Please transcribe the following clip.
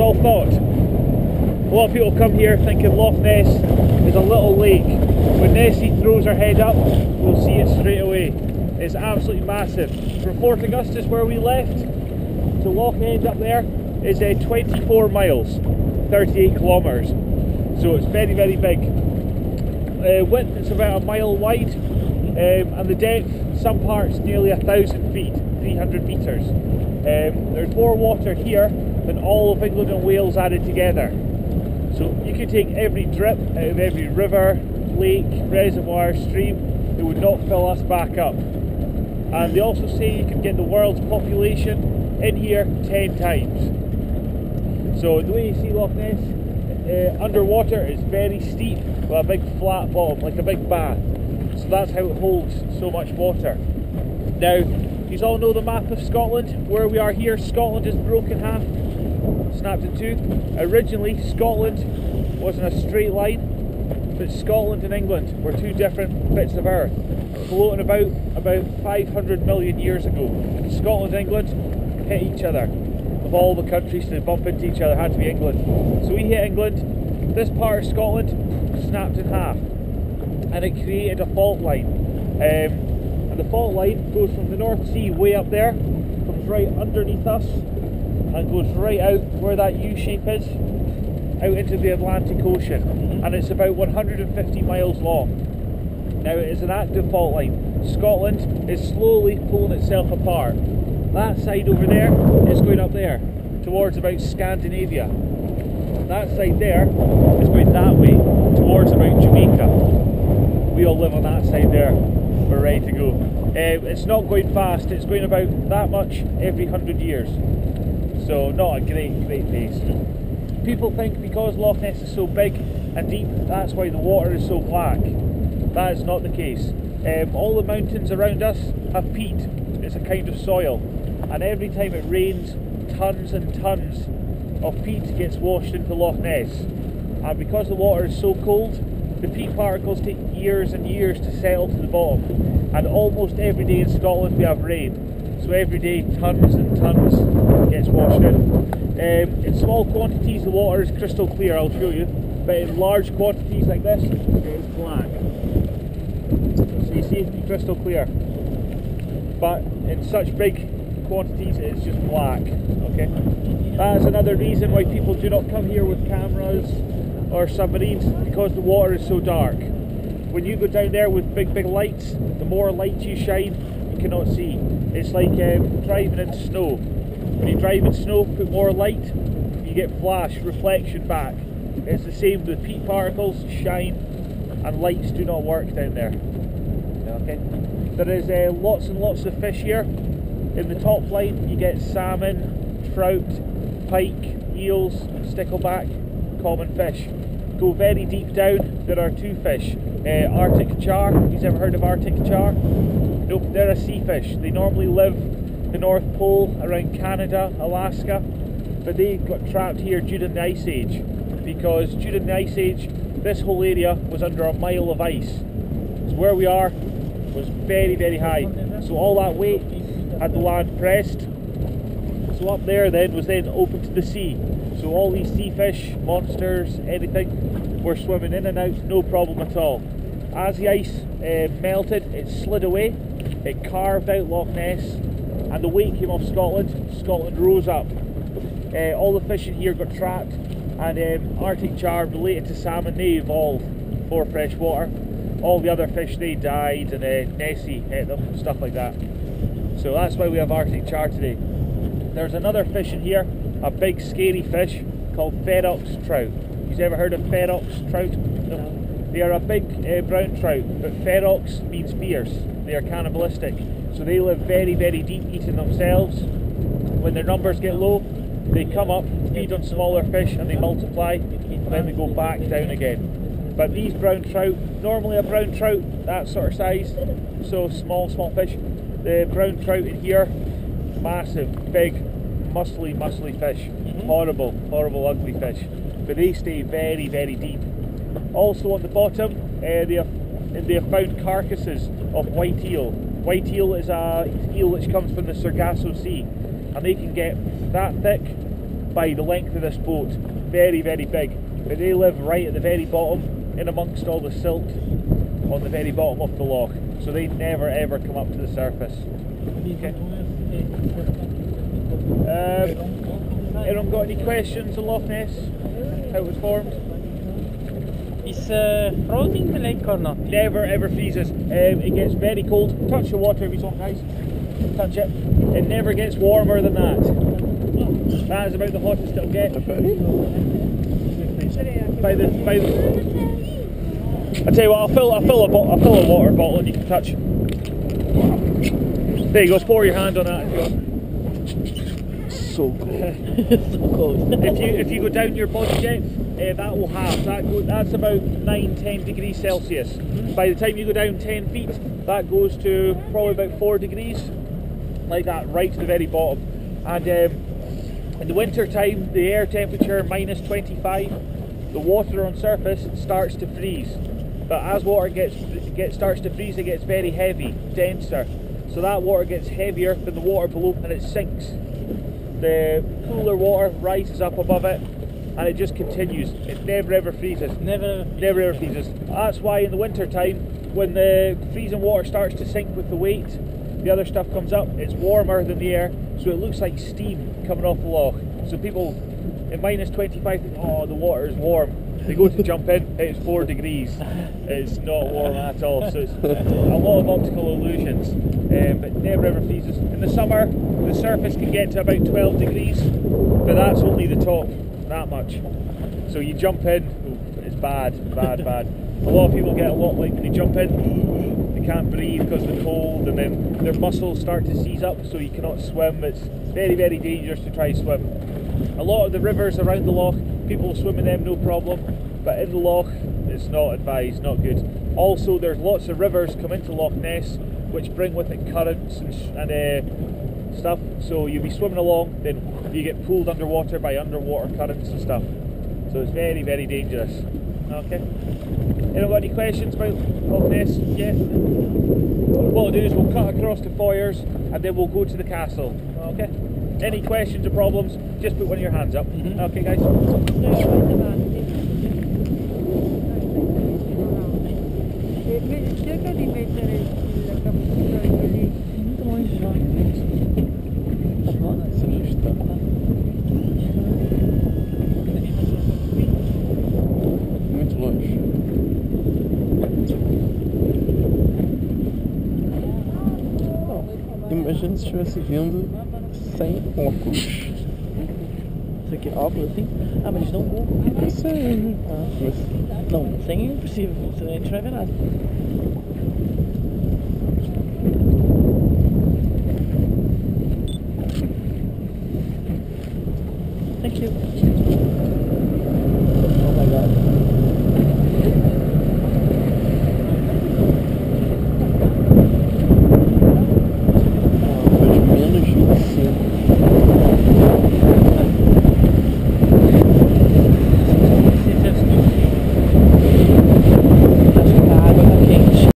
all thought. A lot of people come here thinking Loch Ness is a little lake. When Nessie throws her head up, we'll see it straight away. It's absolutely massive. From Fort Augustus, where we left, to Loch End up there is 24 miles, 38 kilometres. So it's very, very big. Width is about a mile wide, and the depth, some parts nearly 1,000 feet, 300 metres. There's more water here than all of England and Wales added together. So you could take every drip out of every river, lake, reservoir, stream, it would not fill us back up. And they also say you can get the world's population in here 10 times. So the way you see Loch Ness underwater is very steep with a big flat bottom, like a big bath. So that's how it holds so much water. Now, you all know the map of Scotland. Where we are here, Scotland is broken half, snapped in two. Originally, Scotland was in a straight line, but Scotland and England were two different bits of earth, floating about 500 million years ago. Scotland and England hit each other. Of all the countries to bump into each other, had to be England. So we hit England. This part of Scotland snapped in half, and it created a fault line. And the fault line goes from the North Sea way up there, comes right underneath us, and goes right out where that U shape is, out into the Atlantic Ocean. And it's about 150 miles long. Now it is an active fault line. Scotland is slowly pulling itself apart. That side over there is going up there, towards about Scandinavia. That side there is going that way, towards about Jamaica. We all live on that side there. We're ready to go. It's not going fast, it's going about that much every 100 years. So not a great pace. People think because Loch Ness is so big and deep, that's why the water is so black. That is not the case. All the mountains around us have peat. It's a kind of soil, and every time it rains, tons and tons of peat gets washed into Loch Ness. And because the water is so cold, the peat particles take years and years to settle to the bottom. And almost every day in Scotland we have rain, so every day tons and tons gets washed in. In small quantities the water is crystal clear, I'll show you, but in large quantities like this, it's black. So you see it's crystal clear. But in such big quantities it's just black. Okay, that is another reason why people do not come here with cameras or submarines, because the water is so dark. When you go down there with big lights, the more lights you shine, you cannot see. It's like driving in snow. When you drive in snow, put more light, you get flash, reflection back. It's the same with peat particles, shine, and lights do not work down there. Okay. There is lots and lots of fish here. In the top line you get salmon, trout, pike, eels, stickleback, common fish. Go very deep down, there are two fish. Arctic char, you've ever heard of Arctic char? Nope, they're a sea fish. They normally live the North Pole, around Canada, Alaska, but they got trapped here during the Ice Age, because during the Ice Age this whole area was under a mile of ice. So where we are was very, very high, so all that weight had the land pressed. So up there then was then open to the sea, so all these sea fish, monsters, anything were swimming in and out, no problem at all. As the ice melted, it slid away, it carved out Loch Ness, and the weight came off Scotland. Scotland rose up. All the fish in here got trapped, and Arctic char, related to salmon, they evolved for fresh water. All the other fish, they died, and Nessie ate them and stuff like that. So that's why we have Arctic char today. There's another fish in here, a big scary fish called ferox trout. You've ever heard of ferox trout? No. They are a big brown trout, but ferox means fierce. They are cannibalistic, so they live very, very deep, eating themselves. When their numbers get low, they come up, feed on smaller fish, and they multiply, and then they go back down again. But these brown trout, normally a brown trout that sort of size, so small fish. The brown trout in here, massive, big, muscly fish. Horrible, ugly fish. But they stay very, very deep. Also on the bottom, they have found carcasses of white eel. White eel is a eel which comes from the Sargasso Sea, and they can get that thick by the length of this boat. Very, very big. But they live right at the very bottom, in amongst all the silt on the very bottom of the loch. So they never ever come up to the surface. Okay. Anyone got any questions on Loch Ness? How it was formed? Is frozen the lake or not? Never ever freezes. It gets very cold. Touch the water if you want, guys. Touch it. It never gets warmer than that. That is about the hottest it'll get. By the. I tell you what, I'll fill a water bottle and you can touch. There you go. Pour your hand on that if you want. So cold. So cold. if you go down your body depth, that will halve. That's about 9-10 degrees Celsius. By the time you go down 10 feet, that goes to probably about 4 degrees, like that, right to the very bottom. And in the winter time, the air temperature minus 25, the water on surface starts to freeze. But as water starts to freeze, it gets very heavy, denser. So that water gets heavier than the water below, and it sinks. The cooler water rises up above it, and it just continues. It never ever freezes. Never ever freezes. That's why in the winter time, when the freezing water starts to sink with the weight, the other stuff comes up, it's warmer than the air, so it looks like steam coming off the loch. So people in minus 25 think, oh, the water is warm. They go to jump in, it's 4 degrees. It's not warm at all, so it's a lot of optical illusions, but never ever freezes. In the summer, the surface can get to about 12 degrees, but that's only the top, that much. So you jump in, it's bad. A lot of people get a lot, like when they jump in, they can't breathe because of the cold, and then their muscles start to seize up, so you cannot swim. It's very, very dangerous to try swim. A lot of the rivers around the loch, people swim in them no problem, but in the loch it's not advised, not good. Also, there's lots of rivers come into Loch Ness which bring with it currents and stuff, so you'll be swimming along, then you get pulled underwater by underwater currents and stuff, so it's very, very dangerous. Okay, anyone got any questions about Loch Ness yet? What we'll do is we'll cut across the foyers and then we'll go to the castle. Okay, any questions or problems, just put one of your hands up. Okay, guys. Cerca di mettere il cappuccino lì. Muito longe. Imagina se estivesse vindo sem óculos. Isso aqui é óculos assim? Ah, mas eles dão Google. Eu sei. Ah, mas... Não, sem é impossível, a gente não vai ver nada. Thank you.